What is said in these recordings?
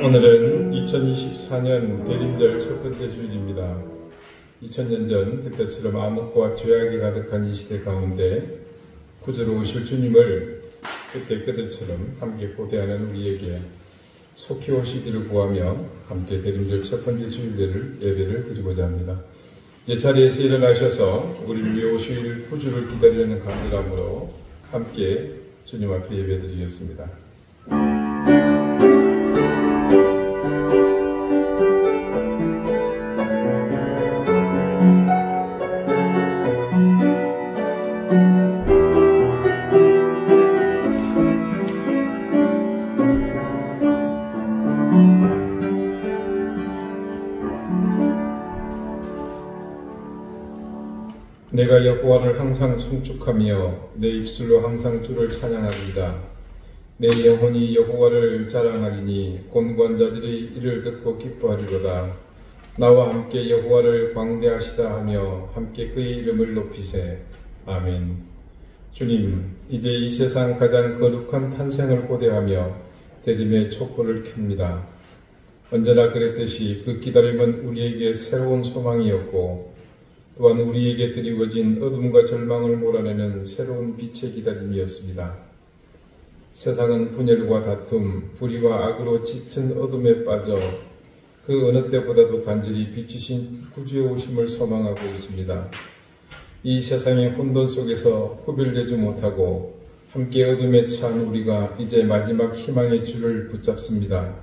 오늘은 2024년 대림절 첫 번째 주일입니다. 2000년 전 그때처럼 암흑과 죄악이 가득한 이 시대 가운데 구주로 오실 주님을 그때 그들처럼 함께 고대하는 우리에게 속히 오시기를 구하며 함께 대림절 첫 번째 주일 예배를 드리고자 합니다. 이제 자리에서 일어나셔서 우리를 위해 오실 구주를 기다리는 간절함으로 함께 주님 앞에 예배 드리겠습니다. 내가 여호와를 항상 송축하며 내 입술로 항상 주를 찬양하리이다. 내 영혼이 여호와를 자랑하리니 곤관자들이 이를 듣고 기뻐하리로다. 나와 함께 여호와를 광대하시다 하며 함께 그의 이름을 높이세. 아멘. 주님, 이제 이 세상 가장 거룩한 탄생을 고대하며 대림의 촛불을 켭니다. 언제나 그랬듯이 그 기다림은 우리에게 새로운 소망이었고 또한 우리에게 드리워진 어둠과 절망을 몰아내는 새로운 빛의 기다림이었습니다. 세상은 분열과 다툼, 불의와 악으로 짙은 어둠에 빠져 그 어느 때보다도 간절히 빛이신 구주의 오심을 소망하고 있습니다. 이 세상의 혼돈 속에서 구별되지 못하고 함께 어둠에 처한 우리가 이제 마지막 희망의 줄을 붙잡습니다.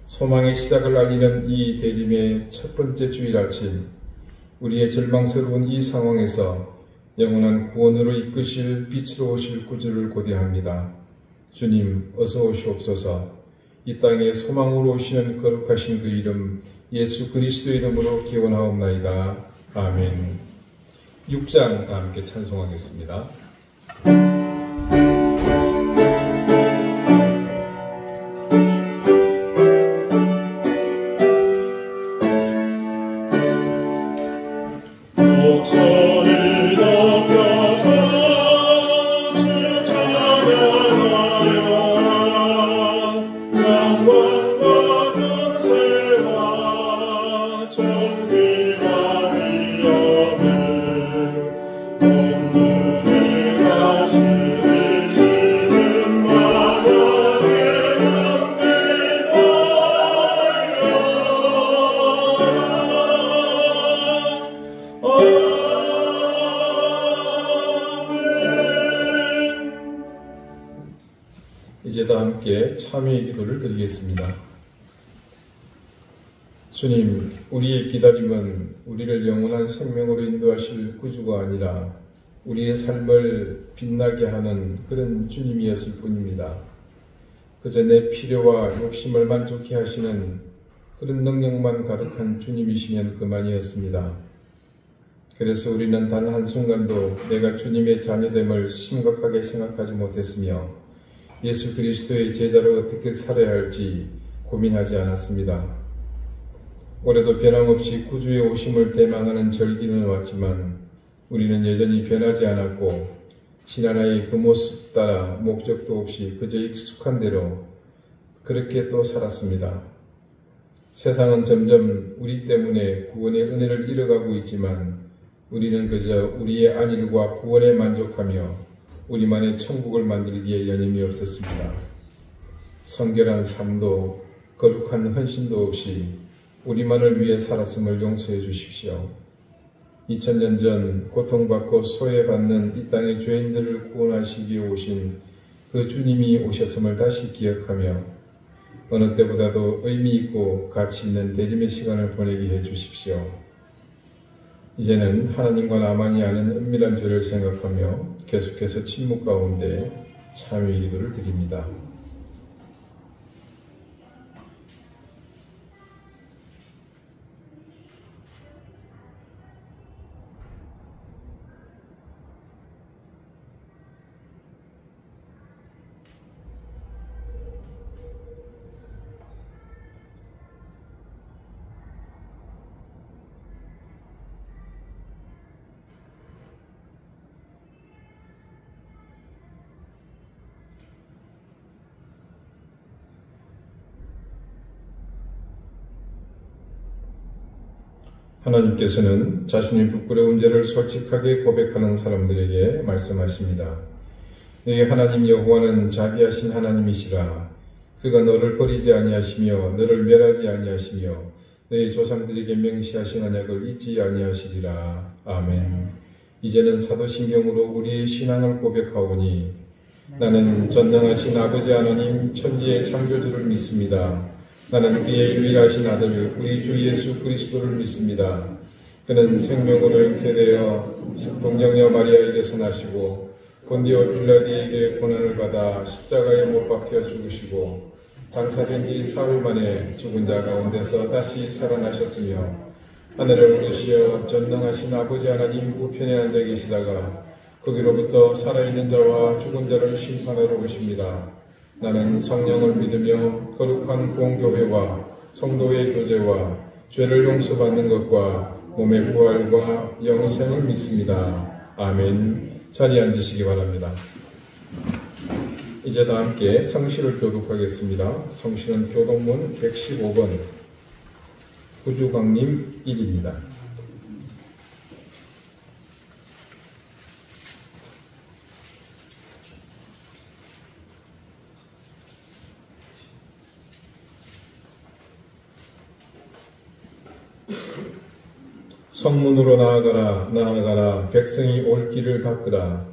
소망의 시작을 알리는 이 대림의 첫 번째 주일 아침, 우리의 절망스러운 이 상황에서 영원한 구원으로 이끄실 빛으로 오실 구주를 고대합니다. 주님, 어서 오시옵소서. 이 땅에 소망으로 오시는 거룩하신 그 이름 예수 그리스도의 이름으로 기원하옵나이다. 아멘. 6장 다 함께 찬송하겠습니다. 이제 다 함께 참회의 기도를 드리겠습니다. 주님, 우리의 기다림은 우리를 영원한 생명으로 인도하실 구주가 아니라 우리의 삶을 빛나게 하는 그런 주님이었을 뿐입니다. 그저 내 필요와 욕심을 만족케 하시는 그런 능력만 가득한 주님이시면 그만이었습니다. 그래서 우리는 단 한순간도 내가 주님의 자녀됨을 심각하게 생각하지 못했으며 예수 그리스도의 제자로 어떻게 살아야 할지 고민하지 않았습니다. 올해도 변함없이 구주의 오심을 대망하는 절기는 왔지만 우리는 여전히 변하지 않았고 지난해의 그 모습 따라 목적도 없이 그저 익숙한 대로 그렇게 또 살았습니다. 세상은 점점 우리 때문에 구원의 은혜를 잃어가고 있지만 우리는 그저 우리의 안일과 구원에 만족하며 우리만의 천국을 만들기에 여념이 없었습니다. 성결한 삶도 거룩한 헌신도 없이 우리만을 위해 살았음을 용서해 주십시오. 2000년 전 고통받고 소외받는 이 땅의 죄인들을 구원하시기 위해 오신 그 주님이 오셨음을 다시 기억하며 어느 때보다도 의미 있고 가치 있는 대림의 시간을 보내게 해 주십시오. 이제는 하나님과 나만이 아는 은밀한 죄를 생각하며 계속해서 침묵 가운데 참회의 기도를 드립니다. 하나님께서는 자신의 부끄러운 죄를 솔직하게 고백하는 사람들에게 말씀하십니다. 너희 하나님 여호와는 자비하신 하나님이시라. 그가 너를 버리지 아니하시며 너를 멸하지 아니하시며 너희 조상들에게 명시하신 언약을 잊지 아니하시리라. 아멘. 이제는 사도신경으로 우리의 신앙을 고백하오니 나는 전능하신 아버지 하나님 천지의 창조주를 믿습니다. 나는 그의 유일하신 아들 우리 주 예수 그리스도를 믿습니다. 그는 생명으로 잉태되어 동정녀 마리아에게서 나시고 본디오 빌라디에게 고난을 받아 십자가에 못 박혀 죽으시고 장사된 지 사흘 만에 죽은 자 가운데서 다시 살아나셨으며 하늘을 오르시어 전능하신 아버지 하나님 우편에 앉아 계시다가 거기로부터 살아있는 자와 죽은 자를 심판하러 오십니다. 나는 성령을 믿으며 거룩한 공교회와 성도의 교제와 죄를 용서받는 것과 몸의 부활과 영생을 믿습니다. 아멘. 자리에 앉으시기 바랍니다. 이제 다 함께 성시를 교독하겠습니다. 성시는 교독문 115번 구주광님 1입니다. 성문으로 나아가라 나아가라 백성이 올 길을 닦으라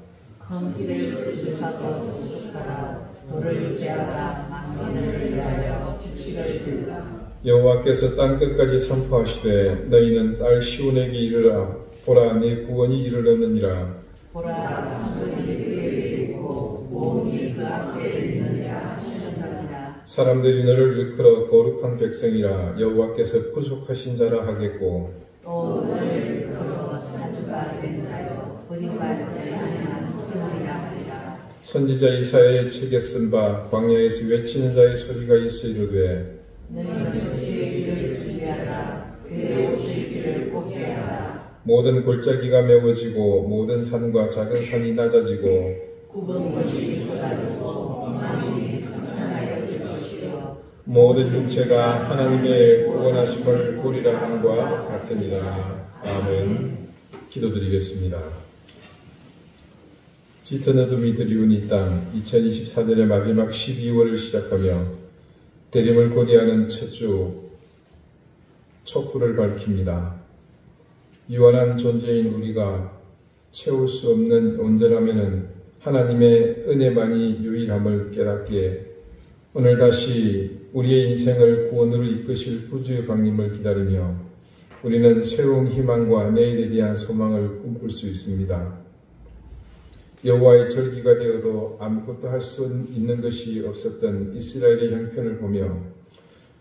그 길을 수축하고 수축하라 돌을 유지하라 망민을 위하여 규칙을 들라. 여호와께서 땅끝까지 선포하시되 너희는 딸 시온에게 이르라 보라 내 구원이 이르렀느니라. 보라 성전이 그에게 있고 모험이 그 앞에 있느니라 하셨느니라. 사람들이 너를 일컬어 거룩한 백성이라 여호와께서 구속하신 자라 하겠고 또 너를 걸어 사주받은 자여 버림받지 아니한 소리라 하리라. 선지자 이사야의 책에 쓴 바 광야에서 외치는 자의 소리가 있어 이르되 너희는 조시의 길을 준비하라 그의 오실 길을 곱게 하라. 모든 골짜기가 메워지고 모든 산과 작은 산이 낮아지고 굽은 것이 좁아지고 엉망이 평안해질 것이요 모든 육체가 하나님의 구원하심을 보리라 함과 같으니라. 아멘. 기도드리겠습니다. 짙은 어둠이 드리운 이 땅 2024년의 마지막 12월을 시작하며 대림을 고대하는 첫 주 촛불을 밝힙니다. 유한한 존재인 우리가 채울 수 없는 온전함에는 하나님의 은혜만이 유일함을 깨닫기에 오늘 다시 우리의 인생을 구원으로 이끄실 구주의 강림을 기다리며 우리는 새로운 희망과 내일에 대한 소망을 꿈꿀 수 있습니다. 여호와의 절기가 되어도 아무것도 할 수 있는 것이 없었던 이스라엘의 형편을 보며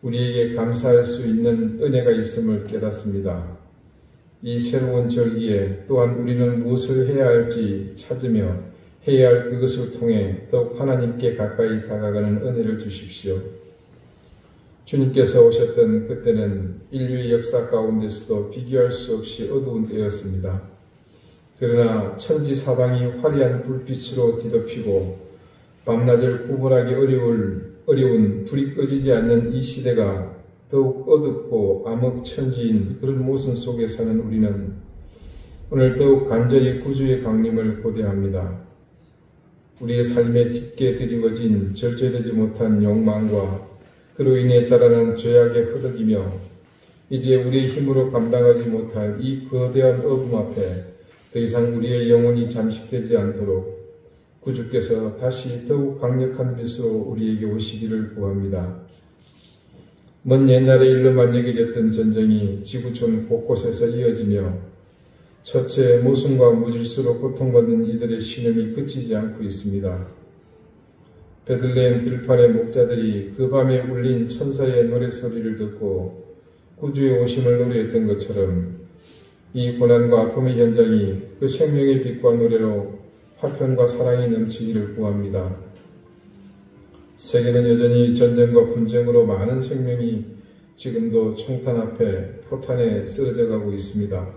우리에게 감사할 수 있는 은혜가 있음을 깨닫습니다. 이 새로운 절기에 또한 우리는 무엇을 해야 할지 찾으며 해야 할 그것을 통해 더욱 하나님께 가까이 다가가는 은혜를 주십시오. 주님께서 오셨던 그때는 인류의 역사 가운데서도 비교할 수 없이 어두운 때였습니다. 그러나 천지 사방이 화려한 불빛으로 뒤덮이고 밤낮을 구분하기 어려운 불이 꺼지지 않는 이 시대가 더욱 어둡고 암흑천지인 그런 모순 속에 사는 우리는 오늘 더욱 간절히 구주의 강림을 고대합니다. 우리의 삶에 짙게 드리워진 절제되지 못한 욕망과 그로 인해 자라난 죄악에 허덕이며 이제 우리의 힘으로 감당하지 못할 이 거대한 어둠 앞에 더 이상 우리의 영혼이 잠식되지 않도록 구주께서 다시 더욱 강력한 빛으로 우리에게 오시기를 구합니다. 먼 옛날에 일로만 여겨졌던 전쟁이 지구촌 곳곳에서 이어지며 처체 모순과 무질서로 고통받는 이들의 신음이 그치지 않고 있습니다. 베들레헴 들판의 목자들이 그 밤에 울린 천사의 노랫소리를 듣고 구주의 오심을 노래했던 것처럼 이 고난과 아픔의 현장이 그 생명의 빛과 노래로 화평과 사랑이 넘치기를 구합니다. 세계는 여전히 전쟁과 분쟁으로 많은 생명이 지금도 총탄 앞에 포탄에 쓰러져 가고 있습니다.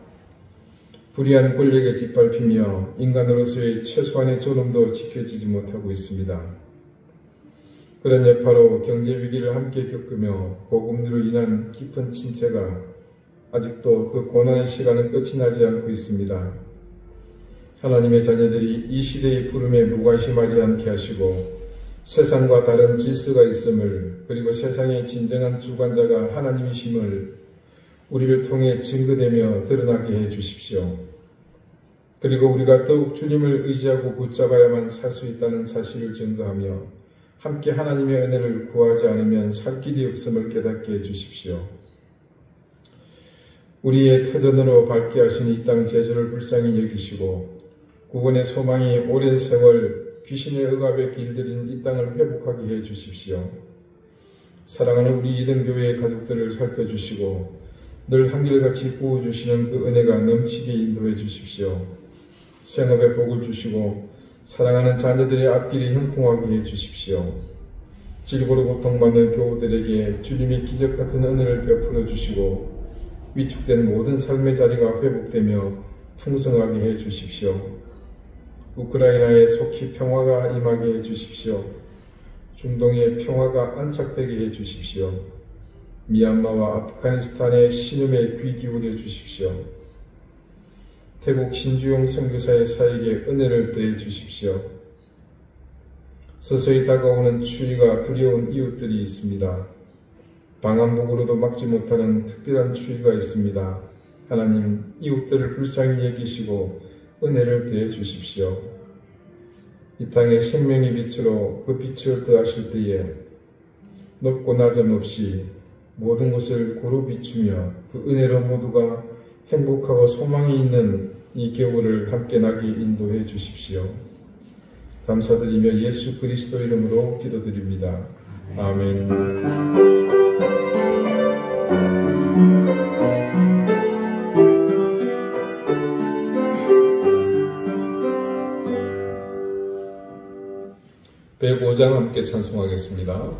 불의한 권력에 짓밟히며 인간으로서의 최소한의 존엄도 지켜지지 못하고 있습니다. 그런 여파로 경제 위기를 함께 겪으며 고금리로 인한 깊은 침체가 아직도 그 고난의 시간은 끝이 나지 않고 있습니다. 하나님의 자녀들이 이 시대의 부름에 무관심하지 않게 하시고 세상과 다른 질서가 있음을, 그리고 세상의 진정한 주관자가 하나님이심을 우리를 통해 증거되며 드러나게 해 주십시오. 그리고 우리가 더욱 주님을 의지하고 붙잡아야만 살 수 있다는 사실을 증거하며 함께 하나님의 은혜를 구하지 않으면 살 길이 없음을 깨닫게 해 주십시오. 우리의 터전으로 밝게 하신 이 땅 제주를 불쌍히 여기시고 구원의 소망이 오랜 세월 귀신의 억압에 길들인 이 땅을 회복하게 해 주십시오. 사랑하는 우리 이등교회의 가족들을 살펴주시고 늘 한결같이 부어주시는 그 은혜가 넘치게 인도해 주십시오. 생업에 복을 주시고 사랑하는 자녀들의 앞길이 형통하게 해 주십시오. 질고로 고통받는 교우들에게 주님의 기적같은 은혜를 베풀어 주시고 위축된 모든 삶의 자리가 회복되며 풍성하게 해 주십시오. 우크라이나에 속히 평화가 임하게 해 주십시오. 중동의 평화가 안착되게 해 주십시오. 미얀마와 아프가니스탄의 신음에 귀 기울여 주십시오. 태국 신주용 선교사의 사역에 은혜를 더해 주십시오. 서서히 다가오는 추위가 두려운 이웃들이 있습니다. 방한복으로도 막지 못하는 특별한 추위가 있습니다. 하나님, 이웃들을 불쌍히 여기시고 은혜를 더해 주십시오. 이 땅의 생명의 빛으로 그 빛을 더하실 때에 높고 낮음 없이 모든 것을 고루 비추며 그 은혜로 모두가 행복하고 소망이 있는 이 겨울을 함께 나게 인도해 주십시오. 감사드리며 예수 그리스도 이름으로 기도드립니다. 아멘. (105장) 함께 찬송하겠습니다.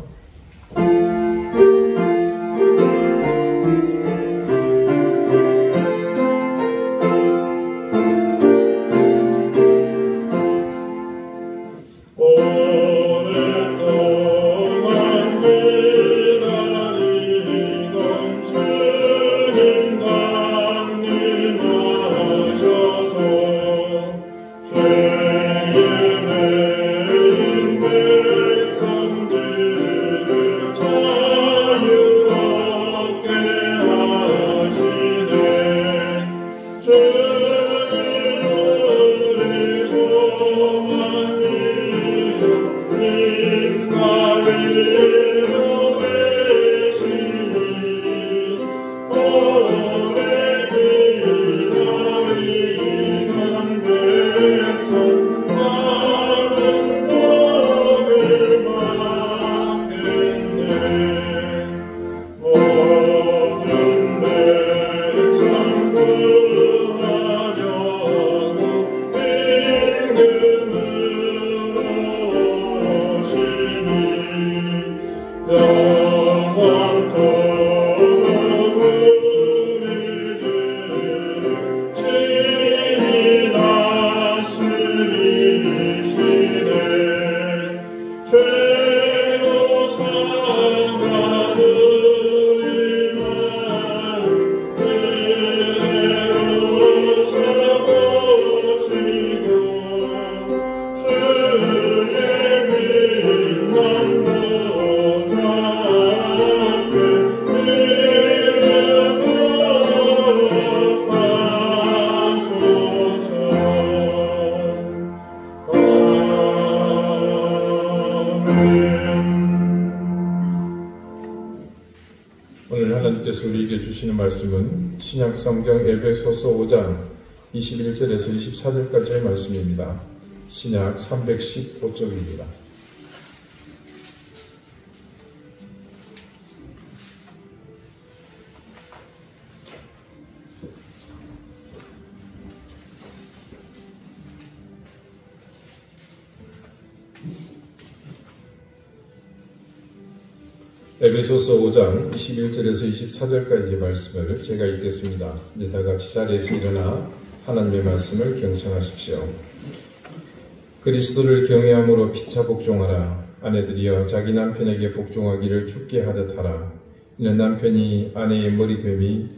오늘 하나님께서 우리에게 주시는 말씀은 신약 성경 에베소서 5장 21절에서 24절까지의 말씀입니다. 신약 315쪽입니다. 에베소서 5장 21절에서 24절까지의 말씀을 제가 읽겠습니다. 이제 다 같이 자리에서 일어나 하나님의 말씀을 경청하십시오. 그리스도를 경외함으로 피차 복종하라. 아내들이여 자기 남편에게 복종하기를 죽게 하듯 하라. 이는 남편이 아내의 머리 됨이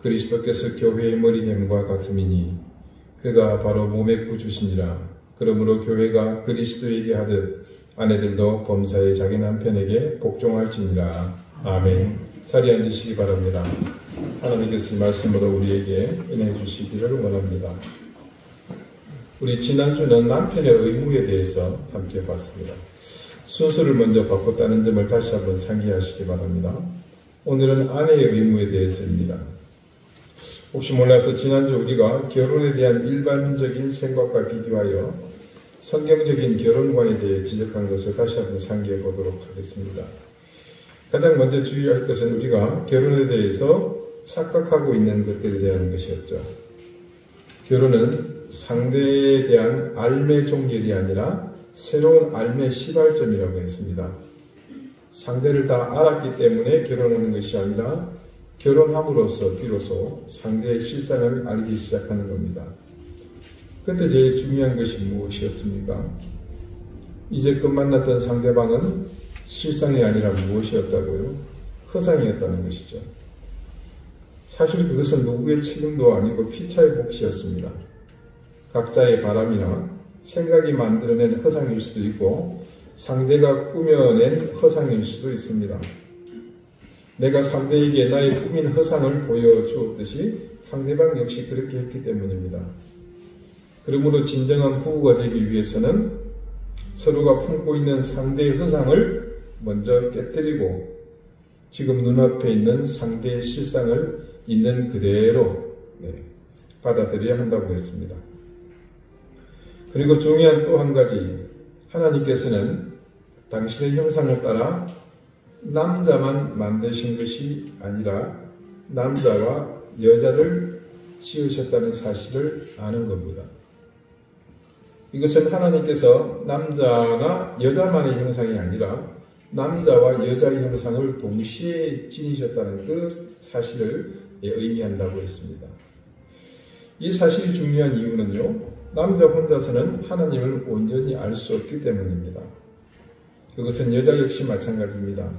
그리스도께서 교회의 머리됨과 같음이니 그가 바로 몸의 구주시니라. 그러므로 교회가 그리스도에게 하듯 아내들도 범사에 자기 남편에게 복종할지니라. 아멘. 자리에 앉으시기 바랍니다. 하나님께서 말씀으로 우리에게 은혜 주시기를 원합니다. 우리 지난주는 남편의 의무에 대해서 함께 봤습니다. 순서를 먼저 바꿨다는 점을 다시 한번 상기하시기 바랍니다. 오늘은 아내의 의무에 대해서입니다. 혹시 몰라서 지난주 우리가 결혼에 대한 일반적인 생각과 비교하여 성경적인 결혼관에 대해 지적한 것을 다시 한번 상기해 보도록 하겠습니다. 가장 먼저 주의할 것은 우리가 결혼에 대해서 착각하고 있는 것들에 대한 것이었죠. 결혼은 상대에 대한 알매 종결이 아니라 새로운 알매 시발점이라고 했습니다. 상대를 다 알았기 때문에 결혼하는 것이 아니라 결혼함으로써 비로소 상대의 실상을 알기 시작하는 겁니다. 그때 제일 중요한 것이 무엇이었습니까? 이제껏 만났던 상대방은 실상이 아니라 무엇이었다고요? 허상이었다는 것이죠. 사실 그것은 누구의 책임도 아니고 피차의 몫이었습니다. 각자의 바람이나 생각이 만들어낸 허상일 수도 있고 상대가 꾸며낸 허상일 수도 있습니다. 내가 상대에게 나의 꾸민 허상을 보여주었듯이 상대방 역시 그렇게 했기 때문입니다. 그러므로 진정한 부부가 되기 위해서는 서로가 품고 있는 상대의 허상을 먼저 깨뜨리고 지금 눈앞에 있는 상대의 실상을 있는 그대로 받아들여야 한다고 했습니다. 그리고 중요한 또 한 가지, 하나님께서는 당신의 형상을 따라 남자만 만드신 것이 아니라 남자와 여자를 지으셨다는 사실을 아는 겁니다. 이것은 하나님께서 남자나 여자만의 형상이 아니라 남자와 여자의 형상을 동시에 지니셨다는 그 사실을 의미한다고 했습니다. 이 사실이 중요한 이유는요, 남자 혼자서는 하나님을 온전히 알 수 없기 때문입니다. 그것은 여자 역시 마찬가지입니다.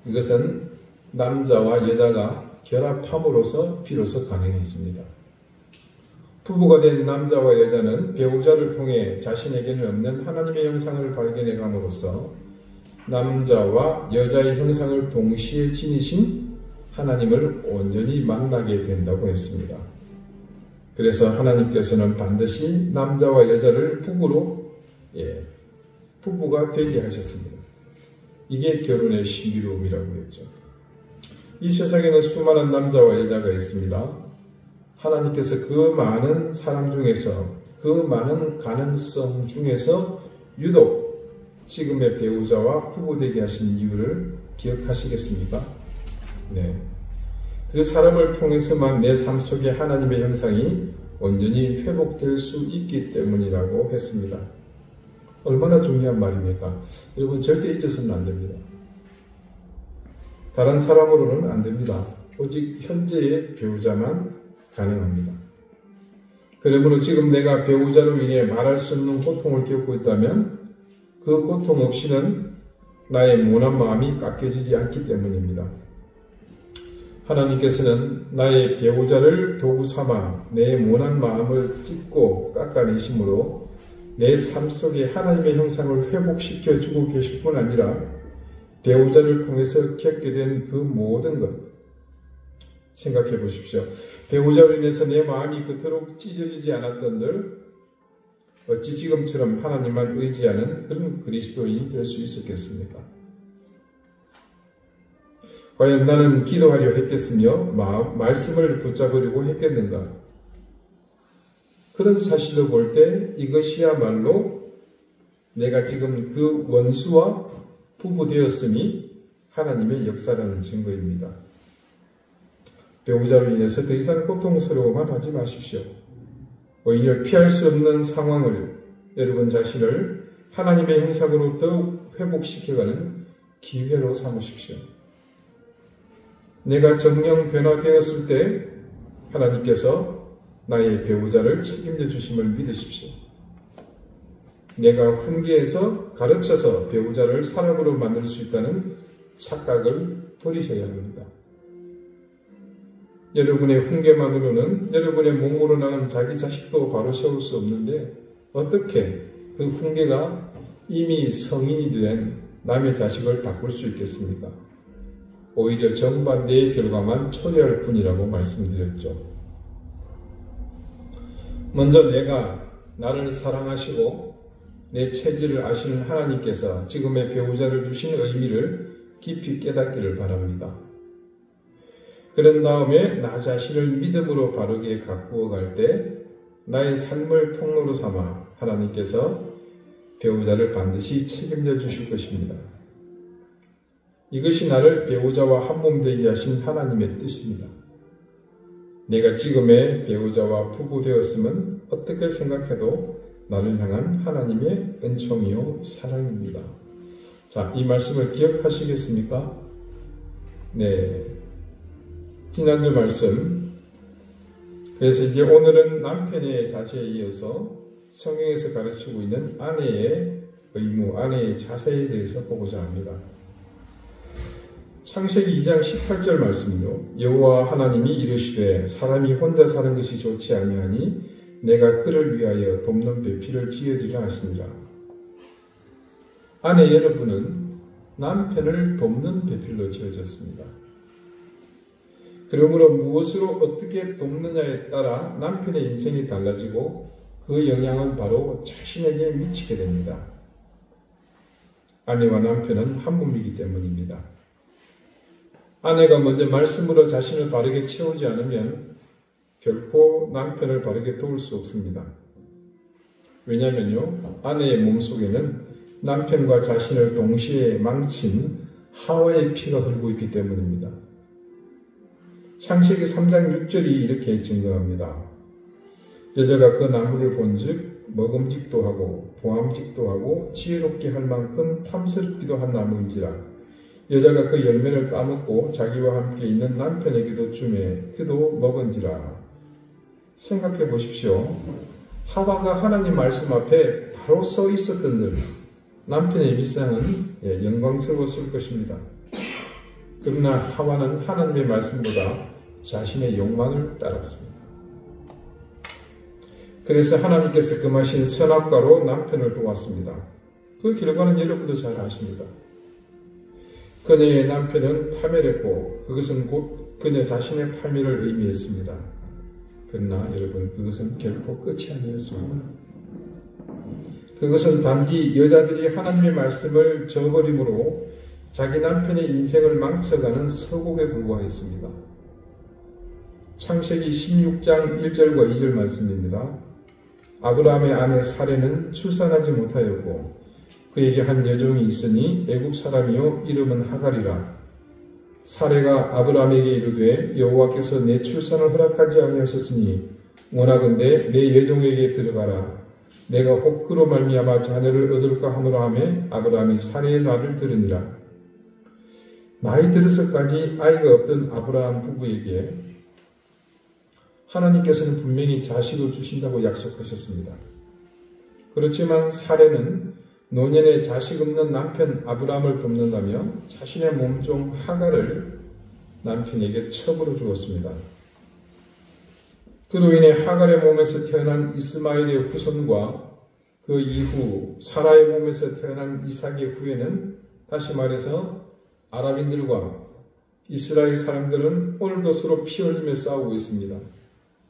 이것은 남자와 여자가 결합함으로써 비로소 가능했습니다. 부부가 된 남자와 여자는 배우자를 통해 자신에게는 없는 하나님의 형상을 발견해 감으로써 남자와 여자의 형상을 동시에 지니신 하나님을 온전히 만나게 된다고 했습니다. 그래서 하나님께서는 반드시 남자와 여자를 부부가 되게 하셨습니다. 이게 결혼의 신비로움이라고 했죠. 이 세상에는 수많은 남자와 여자가 있습니다. 하나님께서 그 많은 사람 중에서, 그 많은 가능성 중에서 유독 지금의 배우자와 부부 되게 하신 이유를 기억하시겠습니까? 네. 그 사람을 통해서만 내 삶 속에 하나님의 형상이 온전히 회복될 수 있기 때문이라고 했습니다. 얼마나 중요한 말입니까? 여러분 절대 잊어서는 안 됩니다. 다른 사람으로는 안 됩니다. 오직 현재의 배우자만 가능합니다. 그러므로 지금 내가 배우자로 인해 말할 수 없는 고통을 겪고 있다면 그 고통 없이는 나의 모난 마음이 깎여지지 않기 때문입니다. 하나님께서는 나의 배우자를 도구 삼아 내 모난 마음을 찢고 깎아내심으로 내 삶 속에 하나님의 형상을 회복시켜 주고 계실 뿐 아니라 배우자를 통해서 겪게 된 그 모든 것 생각해 보십시오. 배우자로 인해서 내 마음이 그토록 찢어지지 않았던들 어찌 지금처럼 하나님만 의지하는 그런 그리스도인이 될 수 있었겠습니까? 과연 나는 기도하려 했겠으며 말씀을 붙잡으려고 했겠는가? 그런 사실을 볼 때 이것이야말로 내가 지금 그 원수와 부부 되었음이 하나님의 역사라는 증거입니다. 배우자로 인해서 더 이상 고통스러워만 하지 마십시오. 오히려 피할 수 없는 상황을 여러분 자신을 하나님의 형상으로 더욱 회복시켜가는 기회로 삼으십시오. 내가 정령 변화되었을 때 하나님께서 나의 배우자를 책임져 주심을 믿으십시오. 내가 훈계해서 가르쳐서 배우자를 사람으로 만들 수 있다는 착각을 버리셔야 합니다. 여러분의 훈계만으로는 여러분의 몸으로 낳은 자기 자식도 바로 세울 수 없는데 어떻게 그 훈계가 이미 성인이 된 남의 자식을 바꿀 수 있겠습니까? 오히려 정반대의 결과만 초래할 뿐이라고 말씀드렸죠. 먼저 내가 나를 사랑하시고 내 체질을 아시는 하나님께서 지금의 배우자를 주신 의미를 깊이 깨닫기를 바랍니다. 그런 다음에 나 자신을 믿음으로 바르게 가꾸어 갈 때 나의 삶을 통로로 삼아 하나님께서 배우자를 반드시 책임져 주실 것입니다. 이것이 나를 배우자와 한몸 되게 하신 하나님의 뜻입니다. 내가 지금의 배우자와 부부 되었으면 어떻게 생각해도 나를 향한 하나님의 은총이요 사랑입니다. 자, 이 말씀을 기억하시겠습니까? 네. 지난주 말씀. 그래서 이제 오늘은 남편의 자세에 이어서 성경에서 가르치고 있는 아내의 의무, 아내의 자세에 대해서 보고자 합니다. 창세기 2장 18절 말씀이요. 여호와 하나님이 이르시되 사람이 혼자 사는 것이 좋지 아니하니 내가 그를 위하여 돕는 배필을 지으리라 하시니라. 아내 여러분은 남편을 돕는 배필로 지어졌습니다. 그러므로 무엇으로 어떻게 돕느냐에 따라 남편의 인생이 달라지고 그 영향은 바로 자신에게 미치게 됩니다. 아내와 남편은 한 몸이기 때문입니다. 아내가 먼저 말씀으로 자신을 바르게 채우지 않으면 결코 남편을 바르게 도울 수 없습니다. 왜냐하면요, 아내의 몸속에는 남편과 자신을 동시에 망친 하와의 피가 흐르고 있기 때문입니다. 창세기 3장 6절이 이렇게 증거합니다. 여자가 그 나무를 본즉 먹음직도 하고 보암직도 하고 지혜롭게 할 만큼 탐스럽기도 한 나무인지라. 여자가 그 열매를 따먹고 자기와 함께 있는 남편에게도 주매 그도 먹은지라. 생각해 보십시오. 하와가 하나님 말씀 앞에 바로 서 있었던 들 남편의 일상은 영광스러웠을 것입니다. 그러나 하와는 하나님의 말씀보다 자신의 욕망을 따랐습니다. 그래서 하나님께서 금하신 선악과로 남편을 도왔습니다. 그 결과는 여러분도 잘 아십니다. 그녀의 남편은 파멸했고 그것은 곧 그녀 자신의 파멸을 의미했습니다. 그러나 여러분, 그것은 결코 끝이 아니었습니다. 그것은 단지 여자들이 하나님의 말씀을 저버림으로 자기 남편의 인생을 망쳐가는 서곡에 불과했습니다. 창세기 16장 1절과 2절 말씀입니다. 아브라함의 아내 사레는 출산하지 못하였고 그에게 한 여종이 있으니 애굽 사람이요 이름은 하갈이라. 사레가 아브라함에게 이르되 여호와께서 내 출산을 허락하지 아니하셨으니 원하건대 내 여종에게 들어가라. 내가 혹 그로 말미암아 자녀를 얻을까 하노라 하매 아브라함이 사레의 말을 들으니라. 나이 들어서까지 아이가 없던 아브라함 부부에게 하나님께서는 분명히 자식을 주신다고 약속하셨습니다. 그렇지만 사레는 노년에 자식 없는 남편 아브라함을 돕는다며 자신의 몸종 하갈을 남편에게 첩으로 주었습니다. 그로 인해 하갈의 몸에서 태어난 이스마엘의 후손과 그 이후 사라의 몸에서 태어난 이삭의 후예는 다시 말해서 아랍인들과 이스라엘 사람들은 오늘도 서로 피 흘리며 싸우고 있습니다.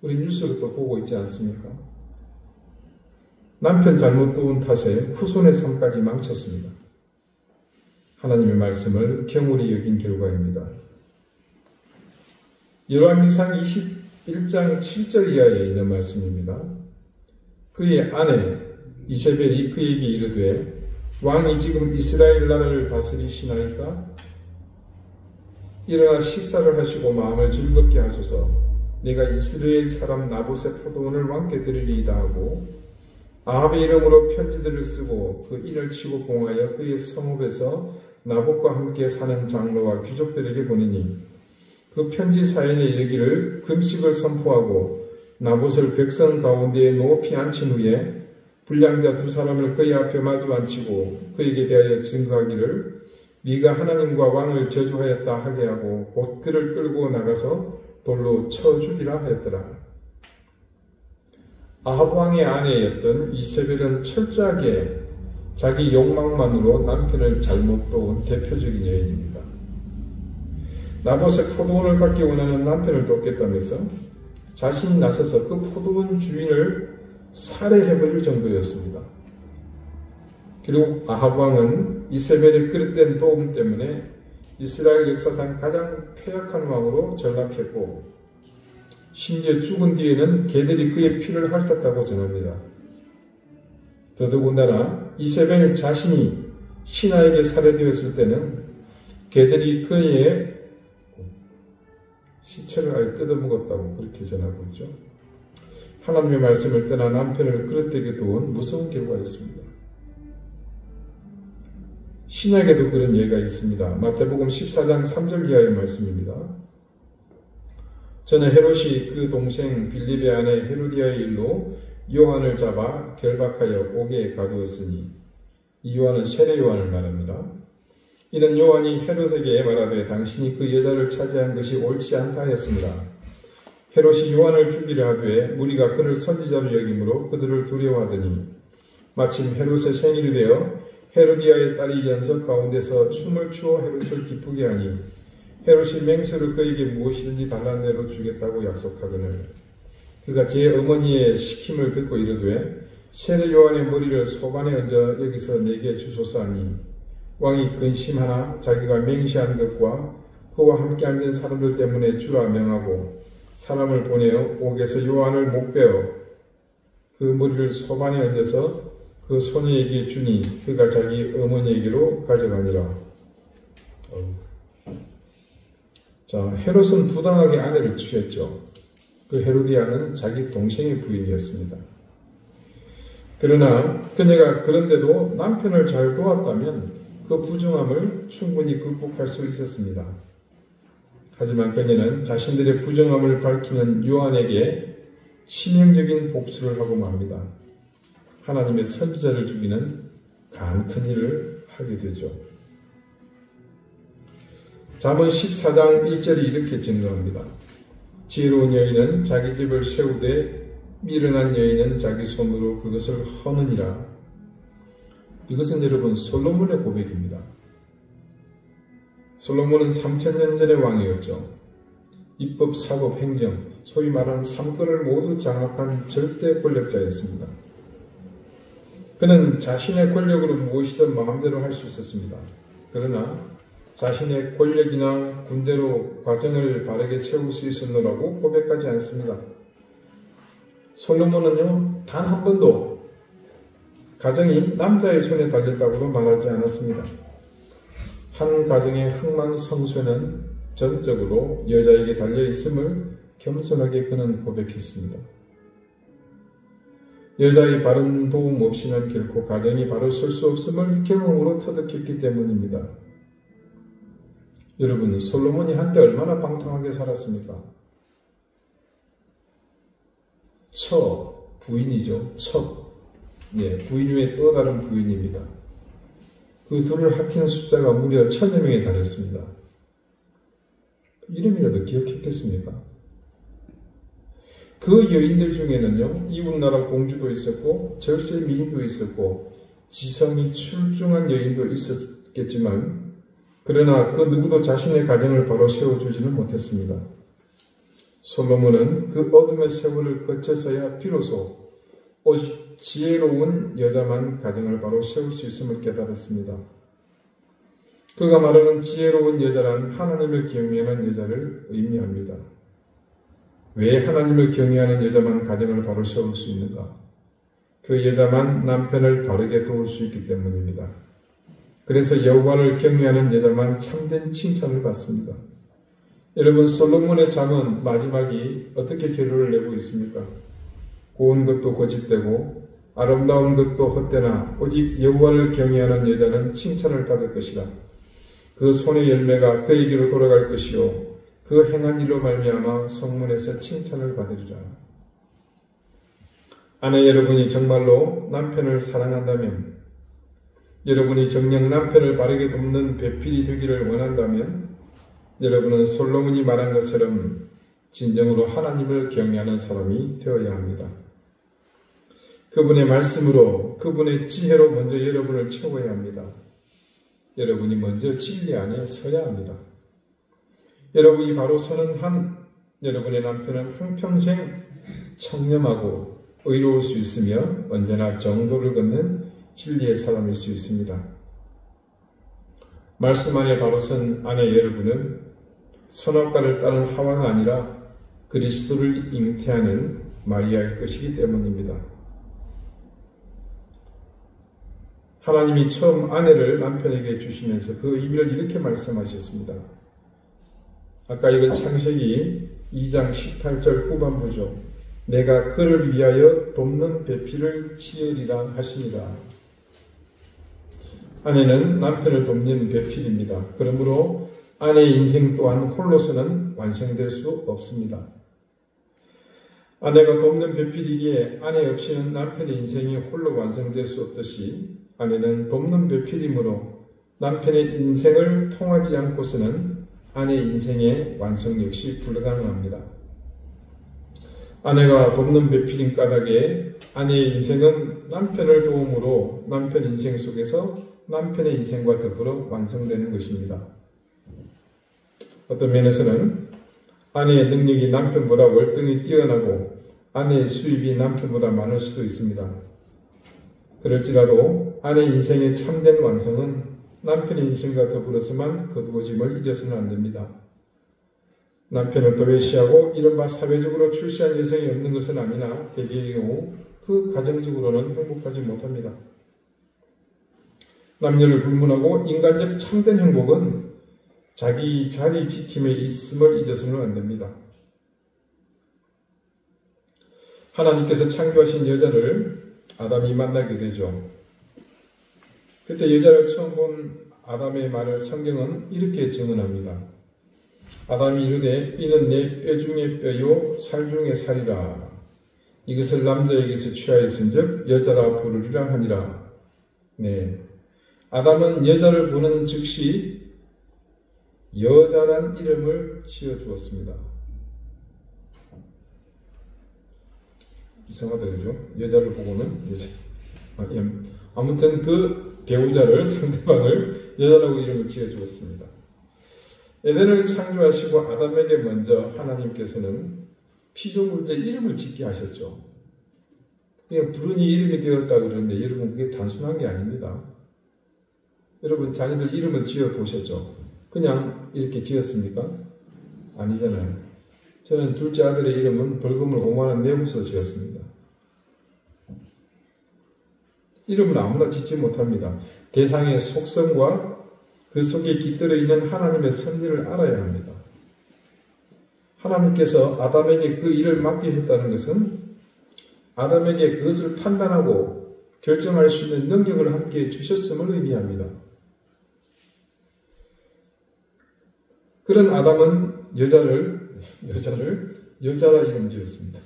우리 뉴스를 또 보고 있지 않습니까? 남편 잘못 도운 탓에 후손의 삶까지 망쳤습니다. 하나님의 말씀을 경홀히 여긴 결과입니다. 열왕기상 21장 7절 이하에 있는 말씀입니다. 그의 아내 이세벨이 그에게 이르되 왕이 지금 이스라엘 나라를 다스리시나이까? 일어나 식사를 하시고 마음을 즐겁게 하소서. 내가 이스라엘 사람 나봇의 포도원을 왕께 드리리이다 하고 아합의 이름으로 편지들을 쓰고 그 인을 치고 공하여 그의 성읍에서 나봇과 함께 사는 장로와 귀족들에게 보내니 그 편지 사연에 이르기를 금식을 선포하고 나봇을 백성 가운데에 높이 앉힌 후에 불량자 두 사람을 그의 앞에 마주 앉히고 그에게 대하여 증거하기를 네가 하나님과 왕을 저주하였다 하게 하고 곧 그를 끌고 나가서 돌로 쳐 죽이라 하였더라. 아합 왕의 아내였던 이세벨은 철저하게 자기 욕망만으로 남편을 잘못 도운 대표적인 여인입니다. 나봇의 포도원을 갖기 원하는 남편을 돕겠다면서 자신이 나서서 그 포도원 주인을 살해해버릴 정도였습니다. 그리고 아합 왕은 이세벨의 그릇된 도움 때문에 이스라엘 역사상 가장 패역한 왕으로 전락했고, 심지어 죽은 뒤에는 개들이 그의 피를 핥았다고 전합니다. 더더군다나 이세벨 자신이 신하에게 살해되었을 때는 개들이 그의 시체를 아예 뜯어먹었다고 그렇게 전하고 있죠. 하나님의 말씀을 떠나 남편을 그릇되게 두은 무서운 결과였습니다. 신약에도 그런 예가 있습니다. 마태복음 14장 3절 이하의 말씀입니다. 저는 헤롯이 그 동생 빌립의 아내 헤로디아의 일로 요한을 잡아 결박하여 옥에 가두었으니, 이 요한은 세례 요한을 말합니다. 이는 요한이 헤롯에게 말하되 당신이 그 여자를 차지한 것이 옳지 않다 하였습니다. 헤롯이 요한을 죽이려 하되 무리가 그를 선지자로 여김으로 그들을 두려워하더니, 마침 헤롯의 생일이 되어 헤로디아의 딸이 연석 가운데서 춤을 추어 헤롯을 기쁘게 하니, 헤롯이 맹세로 그에게 무엇이든지 달란 대로 주겠다고 약속하거늘, 그가 제 어머니의 시킴을 듣고 이르되 세례 요한의 머리를 소관에 얹어 여기서 내게 주소서 하니, 왕이 근심하나 자기가 맹세한 것과 그와 함께 앉은 사람들 때문에 주라 명하고 사람을 보내어 옥에서 요한을 목베어 그 머리를 소관에 얹어서 그 소녀에게 주니 그가 자기 어머니에게로 가져가니라. 자, 헤롯은 부당하게 아내를 취했죠. 그 헤로디아는 자기 동생의 부인이었습니다. 그러나 그녀가 그런데도 남편을 잘 도왔다면 그 부정함을 충분히 극복할 수 있었습니다. 하지만 그녀는 자신들의 부정함을 밝히는 요한에게 치명적인 복수를 하고 맙니다. 하나님의 선지자를 죽이는 간큰 일을 하게 되죠. 잠언 14장 1절이 이렇게 증거합니다. 지혜로운 여인은 자기 집을 세우되 미련한 여인은 자기 손으로 그것을 허느니라. 이것은 여러분 솔로몬의 고백입니다. 솔로몬은 3000년 전의 왕이었죠. 입법, 사법, 행정, 소위 말하는 삼권을 모두 장악한 절대 권력자였습니다. 그는 자신의 권력으로 무엇이든 마음대로 할 수 있었습니다. 그러나 자신의 권력이나 군대로 가정을 바르게 세울 수 있었노라고 고백하지 않습니다. 솔로몬은요, 단 한 번도 가정이 남자의 손에 달렸다고도 말하지 않았습니다. 한 가정의 흥망성쇠는 전적으로 여자에게 달려있음을 겸손하게 그는 고백했습니다. 여자의 바른 도움 없이는 결코 가정이 바로 설 수 없음을 경험으로 터득했기 때문입니다. 여러분, 솔로몬이 한때 얼마나 방탕하게 살았습니까? 부인이죠. 예, 부인 외에 또 다른 부인입니다. 그 둘을 합친 숫자가 무려 1000여 명에 달했습니다. 이름이라도 기억했겠습니까? 그 여인들 중에는요, 이웃나라 공주도 있었고 절세 미인도 있었고 지성이 출중한 여인도 있었겠지만, 그러나 그 누구도 자신의 가정을 바로 세워주지는 못했습니다. 솔로몬은 그 어둠의 세월을 거쳐서야 비로소 오직 지혜로운 여자만 가정을 바로 세울 수 있음을 깨달았습니다. 그가 말하는 지혜로운 여자란 하나님을 경외하는 여자를 의미합니다. 왜 하나님을 경외하는 여자만 가정을 바로 세울 수 있는가? 그 여자만 남편을 바르게 도울 수 있기 때문입니다. 그래서 여호와를 경외하는 여자만 참된 칭찬을 받습니다. 여러분, 솔로몬의 잠언 마지막이 어떻게 결론을 내고 있습니까? 고운 것도 고집되고 아름다운 것도 헛되나 오직 여호와를 경외하는 여자는 칭찬을 받을 것이라. 그 손의 열매가 그에게로 돌아갈 것이요 그 행한 일로 말미암아 성문에서 칭찬을 받으리라. 아내 여러분이 정말로 남편을 사랑한다면, 여러분이 정녕 남편을 바르게 돕는 배필이 되기를 원한다면, 여러분은 솔로몬이 말한 것처럼 진정으로 하나님을 경외하는 사람이 되어야 합니다. 그분의 말씀으로, 그분의 지혜로 먼저 여러분을 채워야 합니다. 여러분이 먼저 진리 안에 서야 합니다. 여러분이 바로 서는 한 여러분의 남편은 한평생 청렴하고 의로울 수 있으며 언제나 정도를 걷는 진리의 사람일 수 있습니다. 말씀 안에 바로 선 아내 여러분은 선악과를 따른 하와가 아니라 그리스도를 잉태하는 마리아일 것이기 때문입니다. 하나님이 처음 아내를 남편에게 주시면서 그 의미를 이렇게 말씀하셨습니다. 아까 읽은 창세기 2장 18절 후반부죠. 내가 그를 위하여 돕는 배필을 치으리라 하시니라. 아내는 남편을 돕는 배필입니다. 그러므로 아내의 인생 또한 홀로서는 완성될 수 없습니다. 아내가 돕는 배필이기에 아내 없이는 남편의 인생이 홀로 완성될 수 없듯이 아내는 돕는 배필이므로 남편의 인생을 통하지 않고서는 아내의 인생의 완성 역시 불가능합니다. 아내가 돕는 배필인 까닭에 아내의 인생은 남편을 도움으로 남편 인생 속에서 남편의 인생과 더불어 완성되는 것입니다. 어떤 면에서는 아내의 능력이 남편보다 월등히 뛰어나고 아내의 수입이 남편보다 많을 수도 있습니다. 그럴지라도 아내 인생의 참된 완성은 남편의 인생과 더불어서만 거두어짐을 잊어서는 안 됩니다. 남편을 도외시하고 이른바 사회적으로 출세한 여성이 없는 것은 아니나 대개의 경우 그 가정적으로는 행복하지 못합니다. 남녀를 불문하고 인간적 참된 행복은 자기 자리 지킴에 있음을 잊어서는 안 됩니다. 하나님께서 창조하신 여자를 아담이 만나게 되죠. 그때 여자를 처음 본 아담의 말을 성경은 이렇게 증언합니다. 아담이 이르되 이는 내 뼈 중에 뼈요 살 중에 살이라. 이것을 남자에게서 취하였은즉 여자라 부르리라 하니라. 네, 아담은 여자를 보는 즉시 여자란 이름을 지어주었습니다. 이상하다 그죠? 여자를 보고는 여자. 아무튼 그 배우자를 상대방을 여자라고 이름을 지어주었습니다. 에덴을 창조하시고 아담에게 먼저 하나님께서는 피조물들 이름을 짓게 하셨죠. 그냥 부르니 이름이 되었다 그러는데 여러분 그게 단순한 게 아닙니다. 여러분 자녀들 이름을 지어보셨죠? 그냥 이렇게 지었습니까? 아니잖아요. 저는 둘째 아들의 이름은 벌금을 5만 원 내고서 지었습니다. 이름은 아무나 짓지 못합니다. 대상의 속성과 그 속에 깃들어 있는 하나님의 섭리를 알아야 합니다. 하나님께서 아담에게 그 일을 맡기셨다는 것은 아담에게 그것을 판단하고 결정할 수 있는 능력을 함께 주셨음을 의미합니다. 그런 아담은 여자라 이름 지었습니다.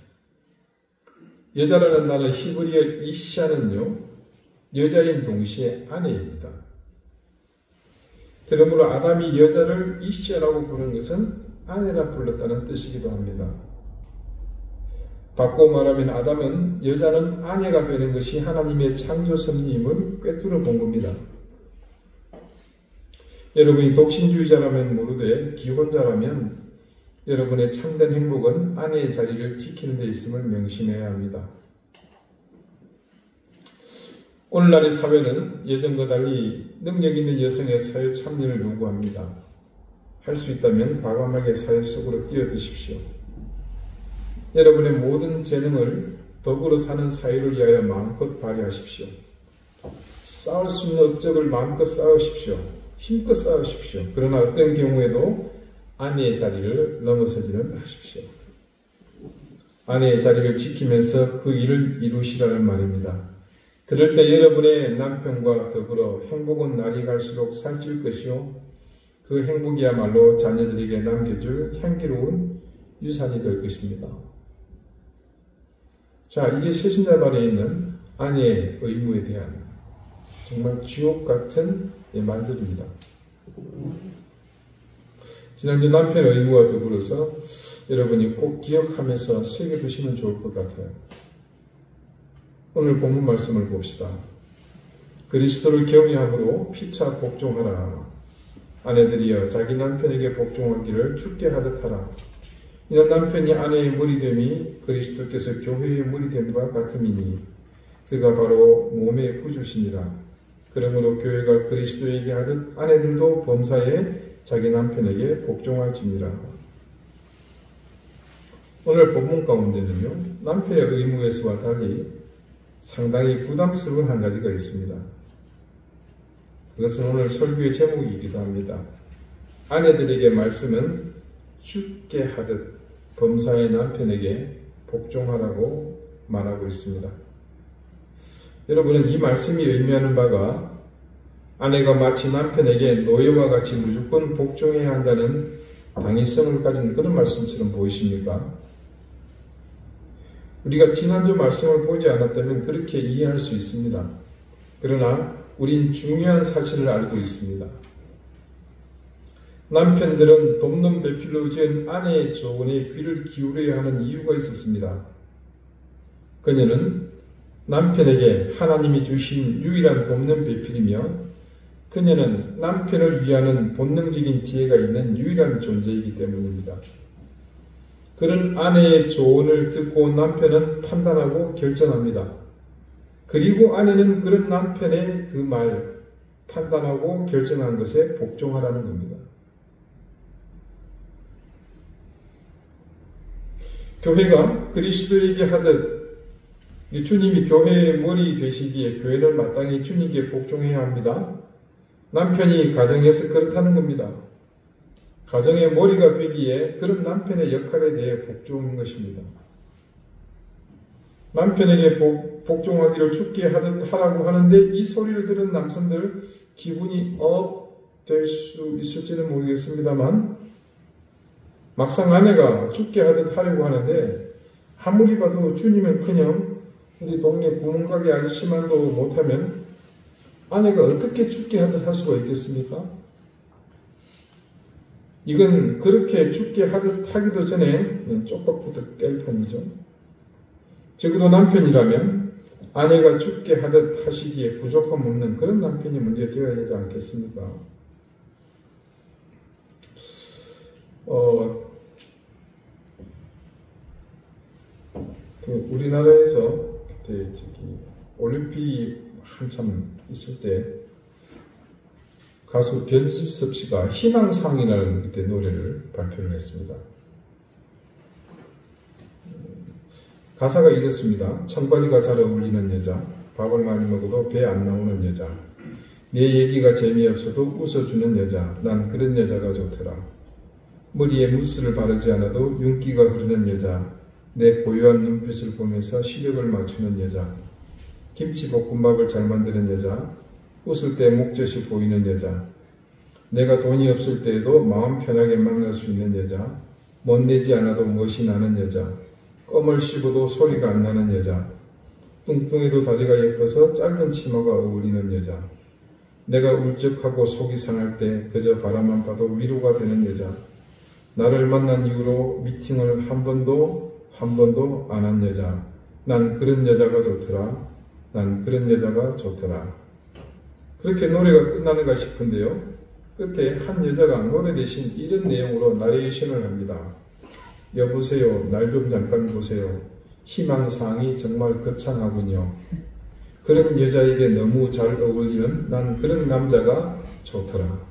여자라는 단어 히브리어 이샤는요, 여자인 동시에 아내입니다. 그러므로 아담이 여자를 이샤라고 부르는 것은 아내라 불렀다는 뜻이기도 합니다. 바꿔 말하면 아담은 여자는 아내가 되는 것이 하나님의 창조 섭리임을 꿰뚫어 본 겁니다. 여러분이 독신주의자라면 모르되 기혼자라면 여러분의 참된 행복은 아내의 자리를 지키는 데 있음을 명심해야 합니다. 오늘날의 사회는 예전과 달리 능력 있는 여성의 사회 참여를 요구합니다. 할 수 있다면 과감하게 사회 속으로 뛰어드십시오. 여러분의 모든 재능을 더불어 사는 사회를 위하여 마음껏 발휘하십시오. 싸울 수 있는 업적을 마음껏 쌓으십시오. 힘껏 싸우십시오. 그러나 어떤 경우에도 아내의 자리를 넘어서지는 마십시오. 아내의 자리를 지키면서 그 일을 이루시라는 말입니다. 그럴 때 여러분의 남편과 더불어 행복은 날이 갈수록 살찔 것이요. 그 행복이야말로 자녀들에게 남겨줄 향기로운 유산이 될 것입니다. 자, 이게 세신자 말에 있는 아내의 의무에 대한 정말 주옥 같은 말들입니다. 지난주 남편의 의무와 더불어서 여러분이 꼭 기억하면서 새겨두시면 좋을 것 같아요. 오늘 본문 말씀을 봅시다. 그리스도를 경외함으로 피차 복종하라. 아내들이여 자기 남편에게 복종하기를 주께 하듯 하라. 이는 남편이 아내의 머리됨이 그리스도께서 교회의 머리됨과 같음이니 그가 바로 몸의 구주시니라. 그러므로 교회가 그리스도에게 하듯 아내들도 범사에 자기 남편에게 복종할지니라. 오늘 본문 가운데는요, 남편의 의무에서와 달리 상당히 부담스러운 한 가지가 있습니다. 그것은 오늘 설교의 제목이기도 합니다. 아내들에게 말씀은 주께 하듯 범사의 남편에게 복종하라고 말하고 있습니다. 여러분은 이 말씀이 의미하는 바가 아내가 마치 남편에게 노예와 같이 무조건 복종해야 한다는 당위성을 가진 그런 말씀처럼 보이십니까? 우리가 지난주 말씀을 보지 않았다면 그렇게 이해할 수 있습니다. 그러나 우린 중요한 사실을 알고 있습니다. 남편들은 돕는 배필로 지은 아내의 조언에 귀를 기울여야 하는 이유가 있었습니다. 그녀는 남편에게 하나님이 주신 유일한 돕는 배필이며 그녀는 남편을 위하는 본능적인 지혜가 있는 유일한 존재이기 때문입니다. 그런 아내의 조언을 듣고 남편은 판단하고 결정합니다. 그리고 아내는 그런 남편의 그 말, 판단하고 결정한 것에 복종하라는 겁니다. 교회가 그리스도에게 하듯 주님이 교회의 머리 되시기에 교회는 마땅히 주님께 복종해야 합니다. 남편이 가정에서 그렇다는 겁니다. 가정의 머리가 되기에 그런 남편의 역할에 대해 복종하는 것입니다. 남편에게 복종하기를 주께 하듯 하라고 하는데 이 소리를 들은 남성들 기분이 될 수 있을지는 모르겠습니다만 막상 아내가 주께 하듯 하려고 하는데 아무리 봐도 주님은커녕 우리 동네 구멍가게 아저씨만도 못하면 아내가 어떻게 주께 하듯 할 수가 있겠습니까? 이건 그렇게 주께 하듯 하기도 전에 쪽박부터 깰 판이죠. 적어도 남편이라면 아내가 주께 하듯 하시기에 부족함 없는 그런 남편이 먼저 되어야 되지 않겠습니까? 우리나라에서 그때 올림픽 한참 있을 때 가수 변지섭 씨가 희망상이라는 그때 노래를 발표를 했습니다. 가사가 이렇습니다. 청바지가 잘 어울리는 여자, 밥을 많이 먹어도 배 안 나오는 여자, 내 얘기가 재미없어도 웃어주는 여자, 난 그런 여자가 좋더라. 머리에 무스를 바르지 않아도 윤기가 흐르는 여자, 내 고요한 눈빛을 보면서 시력을 맞추는 여자, 김치볶음밥을 잘 만드는 여자, 웃을 때 목젖이 보이는 여자, 내가 돈이 없을 때에도 마음 편하게 만날 수 있는 여자, 멋내지 않아도 멋이 나는 여자, 껌을 씹어도 소리가 안 나는 여자, 뚱뚱해도 다리가 예뻐서 짧은 치마가 어울리는 여자, 내가 울적하고 속이 상할 때 그저 바라만 봐도 위로가 되는 여자, 나를 만난 이후로 미팅을 한 번도 안 한 여자, 난 그런 여자가 좋더라. 난 그런 여자가 좋더라. 그렇게 노래가 끝나는가 싶은데요. 끝에 한 여자가 노래 대신 이런 내용으로 나레이션을 합니다. 여보세요. 날 좀 잠깐 보세요. 희망사항이 정말 거창하군요. 그런 여자에게 너무 잘 어울리는 난 그런 남자가 좋더라.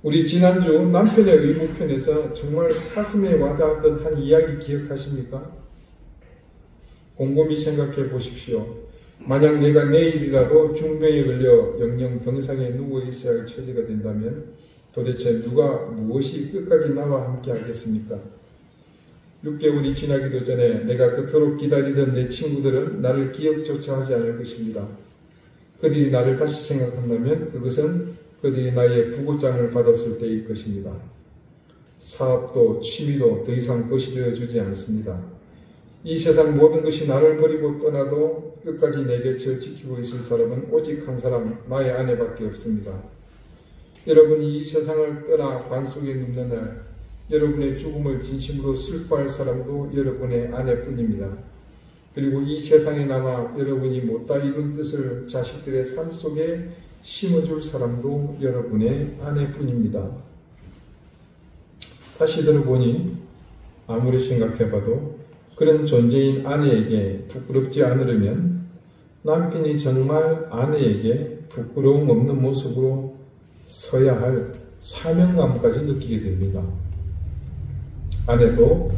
우리 지난주 남편의 의무편에서 정말 가슴에 와닿았던 한 이야기 기억하십니까? 곰곰이 생각해 보십시오. 만약 내가 내일이라도 중병에 걸려 영영 병상에 누워 있어야 할 처지가 된다면 도대체 누가 무엇이 끝까지 나와 함께 하겠습니까? 6개월이 지나기도 전에 내가 그토록 기다리던 내 친구들은 나를 기억조차 하지 않을 것입니다. 그들이 나를 다시 생각한다면 그것은 그들이 나의 부고장을 받았을 때일 것입니다. 사업도 취미도 더 이상 것이 되어주지 않습니다. 이 세상 모든 것이 나를 버리고 떠나도 끝까지 내 곁을 지키고 있을 사람은 오직 한 사람, 나의 아내밖에 없습니다. 여러분이 이 세상을 떠나 관속에 눕는 날 여러분의 죽음을 진심으로 슬퍼할 사람도 여러분의 아내뿐입니다. 그리고 이 세상에 남아 여러분이 못다 이룬 뜻을 자식들의 삶 속에 심어줄 사람도 여러분의 아내뿐입니다. 다시 들어보니 아무리 생각해봐도 그런 존재인 아내에게 부끄럽지 않으려면 남편이 정말 아내에게 부끄러움 없는 모습으로 서야 할 사명감까지 느끼게 됩니다. 아내도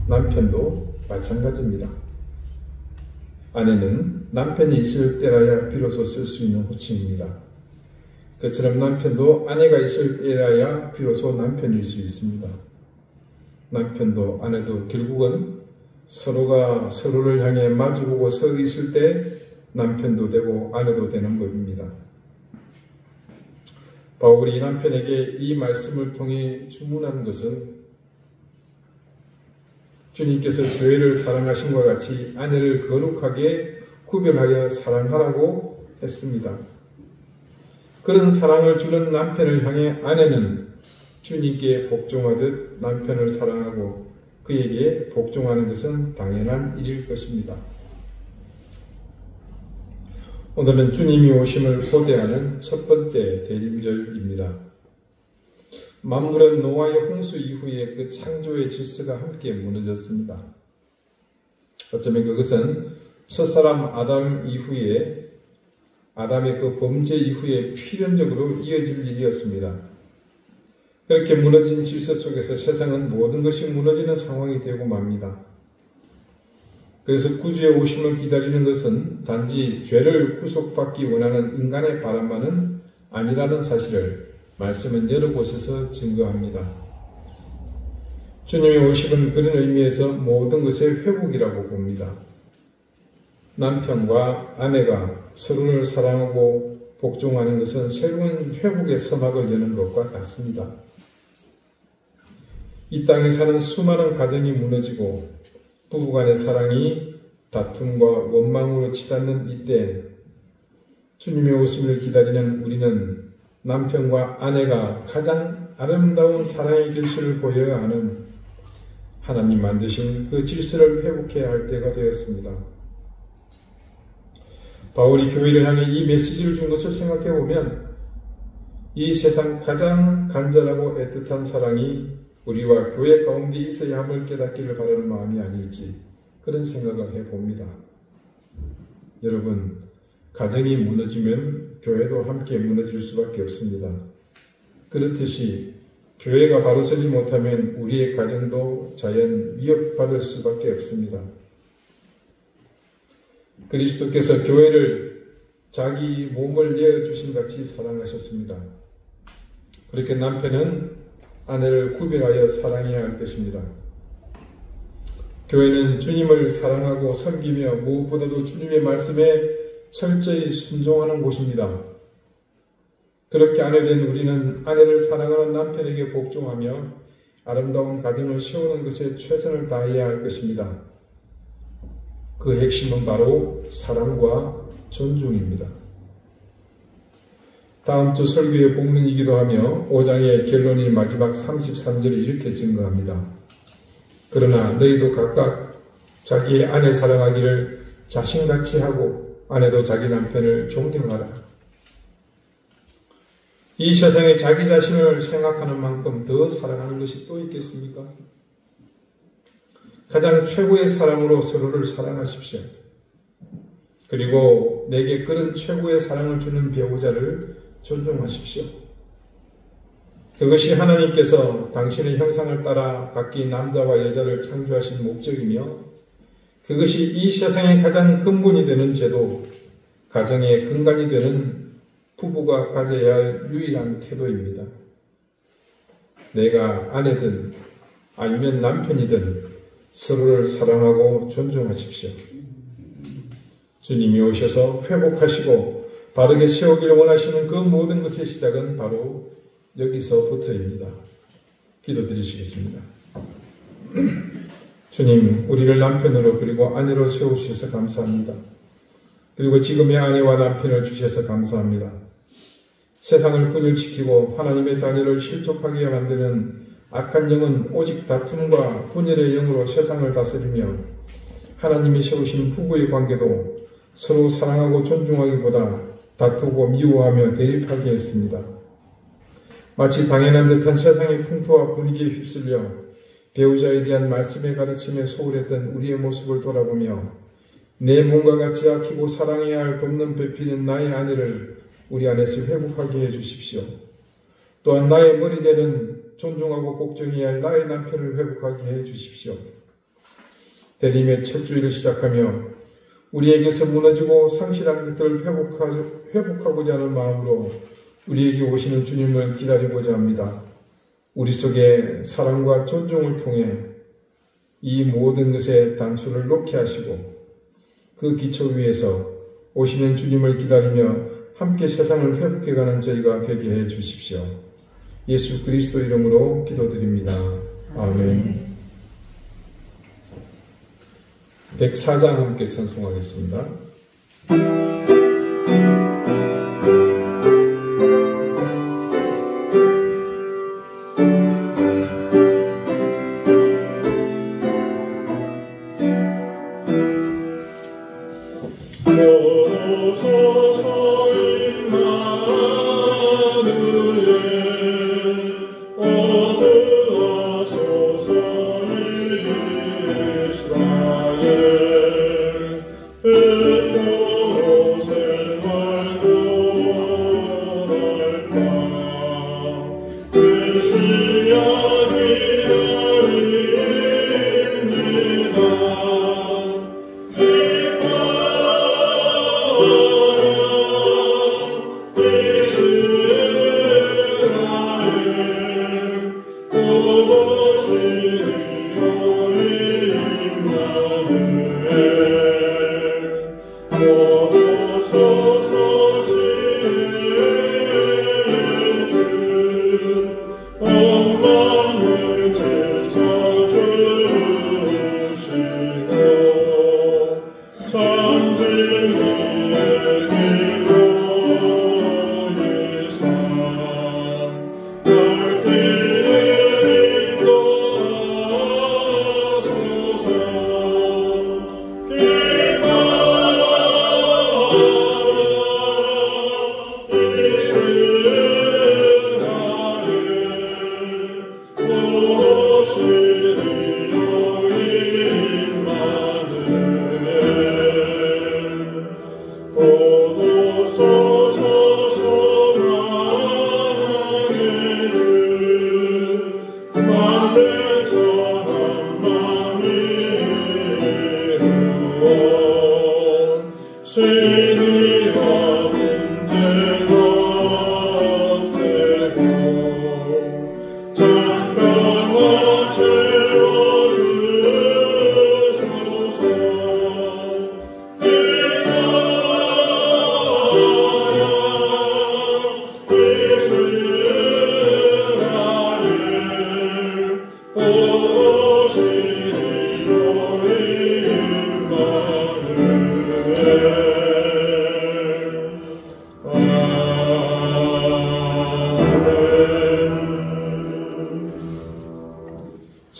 남편도 마찬가지입니다. 아내는 남편이 있을 때라야 비로소 쓸 수 있는 호칭입니다. 그처럼 남편도 아내가 있을 때라야 비로소 남편일 수 있습니다. 남편도 아내도 결국은 서로가 서로를 향해 마주보고 서 있을 때 남편도 되고 아내도 되는 법입니다. 바울이 남편에게 이 말씀을 통해 주문한 것은 주님께서 교회를 사랑하신 것 같이 아내를 거룩하게 구별하여 사랑하라고 했습니다. 그런 사랑을 주는 남편을 향해 아내는 주님께 복종하듯 남편을 사랑하고 그에게 복종하는 것은 당연한 일일 것입니다. 오늘은 주님이 오심을 고대하는 첫 번째 대림절입니다. 만물은 노아의 홍수 이후에 그 창조의 질서가 함께 무너졌습니다. 어쩌면 그것은 첫사람 아담 이후에 아담의 그 범죄 이후에 필연적으로 이어질 일이었습니다. 그렇게 무너진 질서 속에서 세상은 모든 것이 무너지는 상황이 되고 맙니다. 그래서 구주의 오심을 기다리는 것은 단지 죄를 구속받기 원하는 인간의 바람만은 아니라는 사실을 말씀은 여러 곳에서 증거합니다. 주님의 오심은 그런 의미에서 모든 것의 회복이라고 봅니다. 남편과 아내가 서로를 사랑하고 복종하는 것은 새로운 회복의 서막을 여는 것과 같습니다. 이 땅에 사는 수많은 가정이 무너지고 부부간의 사랑이 다툼과 원망으로 치닫는 이때 주님의 오심을 기다리는 우리는 남편과 아내가 가장 아름다운 사랑의 결실을 보여야 하는 하나님 만드신 그 질서를 회복해야 할 때가 되었습니다. 바울이 교회를 향해 이 메시지를 준 것을 생각해보면 이 세상 가장 간절하고 애틋한 사랑이 우리와 교회 가운데 있어야 함을 깨닫기를 바라는 마음이 아닐지 그런 생각을 해봅니다. 여러분, 가정이 무너지면 교회도 함께 무너질 수밖에 없습니다. 그렇듯이 교회가 바로 서지 못하면 우리의 가정도 자연 위협받을 수밖에 없습니다. 그리스도께서 교회를 자기 몸을 내어주신 같이 사랑하셨습니다. 그렇게 남편은 아내를 구별하여 사랑해야 할 것입니다. 교회는 주님을 사랑하고 섬기며 무엇보다도 주님의 말씀에 철저히 순종하는 곳입니다. 그렇게 아내된 우리는 아내를 사랑하는 남편에게 복종하며 아름다운 가정을 세우는 것에 최선을 다해야 할 것입니다. 그 핵심은 바로 사랑과 존중입니다. 다음 주 설교의 본문이기도 하며 5장의 결론이 마지막 33절에 이렇게 증거합니다. 그러나 너희도 각각 자기의 아내 사랑하기를 자신같이 하고 아내도 자기 남편을 존경하라. 이 세상에 자기 자신을 생각하는 만큼 더 사랑하는 것이 또 있겠습니까? 가장 최고의 사랑으로 서로를 사랑하십시오. 그리고 내게 그런 최고의 사랑을 주는 배우자를 존중하십시오. 그것이 하나님께서 당신의 형상을 따라 각기 남자와 여자를 창조하신 목적이며 그것이 이 세상의 가장 근본이 되는 제도, 가정의 근간이 되는 부부가 가져야 할 유일한 태도입니다. 내가 아내든 아니면 남편이든 서로를 사랑하고 존중하십시오. 주님이 오셔서 회복하시고 바르게 세우기를 원하시는 그 모든 것의 시작은 바로 여기서부터입니다. 기도드리시겠습니다. 주님, 우리를 남편으로 그리고 아내로 세우셔서 감사합니다. 그리고 지금의 아내와 남편을 주셔서 감사합니다. 세상을 분열시키고 하나님의 자녀를 실족하게 만드는 악한 영은 오직 다툼과 분열의 영으로 세상을 다스리며 하나님이 세우신 부부의 관계도 서로 사랑하고 존중하기보다 다투고 미워하며 대립하게 했습니다. 마치 당연한 듯한 세상의 풍토와 분위기에 휩쓸려 배우자에 대한 말씀의 가르침에 소홀했던 우리의 모습을 돌아보며 내 몸과 지약히고 사랑해야 할 돕는 배필인 나의 아내를 우리 안에서 회복하게 해주십시오. 또한 나의 머리되는 존중하고 복종해야 할 나의 남편을 회복하게 해주십시오. 대림의 첫 주일을 시작하며 우리에게서 무너지고 상실한 것들을 회복하고자 하는 마음으로 우리에게 오시는 주님을 기다리고자 합니다. 우리 속에 사랑과 존중을 통해 이 모든 것에 단초를 놓게 하시고 그 기초 위에서 오시는 주님을 기다리며 함께 세상을 회복해가는 저희가 되게 해 주십시오. 예수 그리스도 이름으로 기도드립니다. 아멘. 104장 함께 찬송하겠습니다.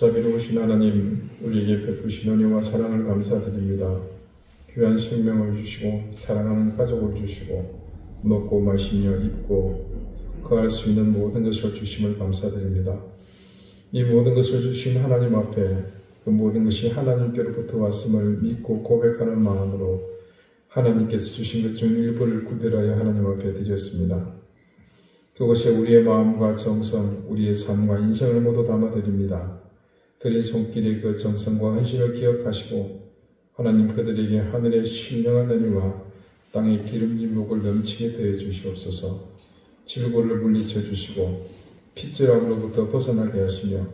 자비로우신 하나님, 우리에게 베푸신 은혜와 사랑을 감사드립니다. 귀한 생명을 주시고 사랑하는 가족을 주시고 먹고 마시며 입고 거할 수 있는 모든 것을 주심을 감사드립니다. 이 모든 것을 주신 하나님 앞에 그 모든 것이 하나님께로부터 왔음을 믿고 고백하는 마음으로 하나님께서 주신 것 중 일부를 구별하여 하나님 앞에 드렸습니다. 그것에 우리의 마음과 정성, 우리의 삶과 인생을 모두 담아드립니다. 드린 손길의 그 정성과 헌신을 기억하시고 하나님 그들에게 하늘의 신령한 은혜와 땅의 기름진 복을 넘치게 더해 주시옵소서. 질고를 물리쳐 주시고 핏줄함으로부터 벗어나게 하시며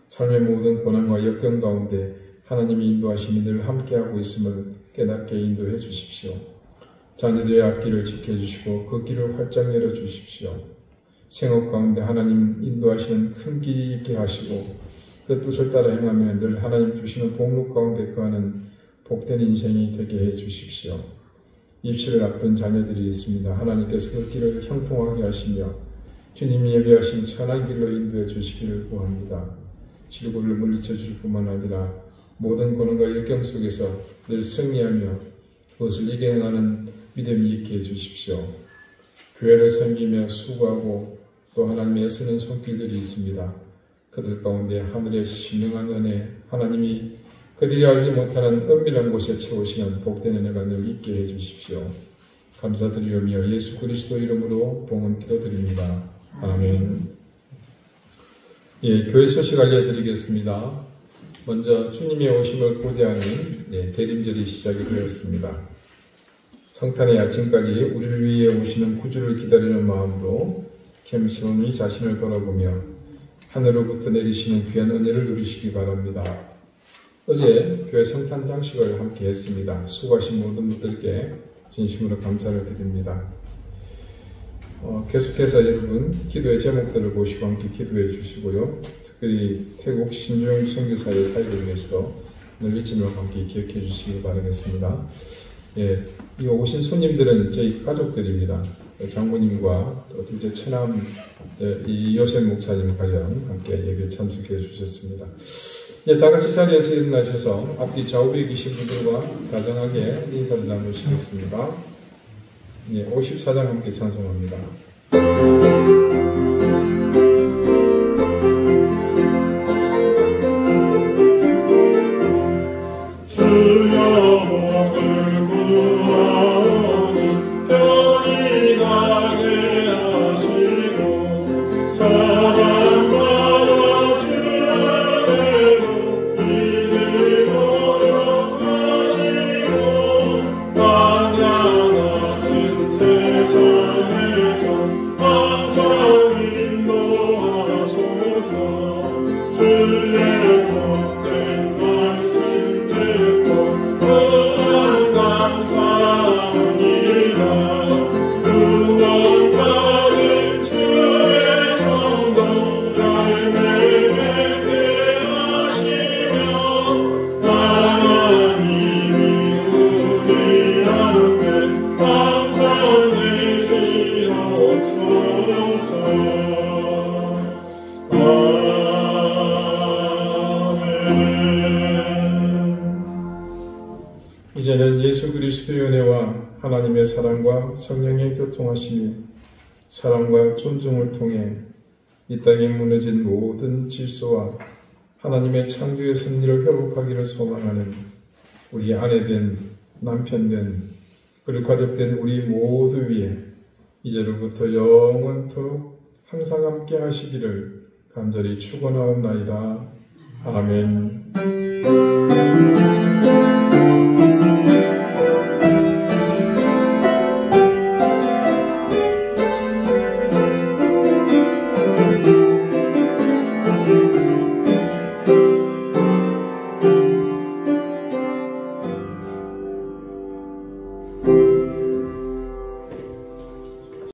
삶의 모든 고난과 역경 가운데 하나님의 인도하심이 늘 함께하고 있음을 깨닫게 인도해 주십시오. 자녀들의 앞길을 지켜주시고 그 길을 활짝 열어주십시오. 생업 가운데 하나님 인도하시는 큰 길이 있게 하시고 그 뜻을 따라 행하며 늘 하나님 주시는 복록 가운데 거하는 복된 인생이 되게 해 주십시오. 입시를 앞둔 자녀들이 있습니다. 하나님께서 그 길을 형통하게 하시며 주님이 예비하신 선한 길로 인도해 주시기를 구합니다. 질고를 물리쳐 줄 뿐만 아니라 모든 고난과 역경 속에서 늘 승리하며 그것을 이겨내가는 믿음이 있게 해주십시오. 교회를 섬기며 수고하고 또 하나님의 애쓰는 손길들이 있습니다. 그들 가운데 하늘의 신령한 은혜, 하나님이 그들이 알지 못하는 은밀한 곳에 채우시는 복된 은혜가 늘 있게 해주십시오. 감사드리오며 예수 그리스도 이름으로 봉헌 기도드립니다. 아멘. 교회 소식 알려드리겠습니다. 먼저 주님의 오심을 고대하는 대림절이 시작이 되었습니다. 성탄의 아침까지 우리를 위해 오시는 구주를 기다리는 마음으로 겸손히 자신을 돌아보며 하늘로부터 내리시는 귀한 은혜를 누리시기 바랍니다. 어제 교회 성탄 장식을 함께 했습니다. 수고하신 모든 분들께 진심으로 감사를 드립니다. 계속해서 여러분 기도의 제목들을 보시고 함께 기도해 주시고요. 특별히 태국 신중 선교사의 사역을 위해서도 늘 잊지 말고 함께 기억해 주시기 바라겠습니다. 이 오신 손님들은 저희 가족들입니다. 장모님과 또 둘째 처남 이 요셉 목사님 가정 함께 예배에 참석해 주셨습니다. 다 같이 자리에서 일어나셔서 앞뒤 좌우에 계신 분들과 다정하게 인사를 나누시겠습니다. 54장 함께 찬송합니다. 이제는 예수 그리스도의 은혜와 하나님의 사랑과 성령의 교통하심이 사랑과 존중을 통해 이 땅에 무너진 모든 질서와 하나님의 창조의 섭리를 회복하기를 소망하는 우리 아내된 남편된 그리고 가족된 우리 모두 위에 이제로부터 영원토록 항상 함께 하시기를 간절히 축원하옵나이다. 아멘.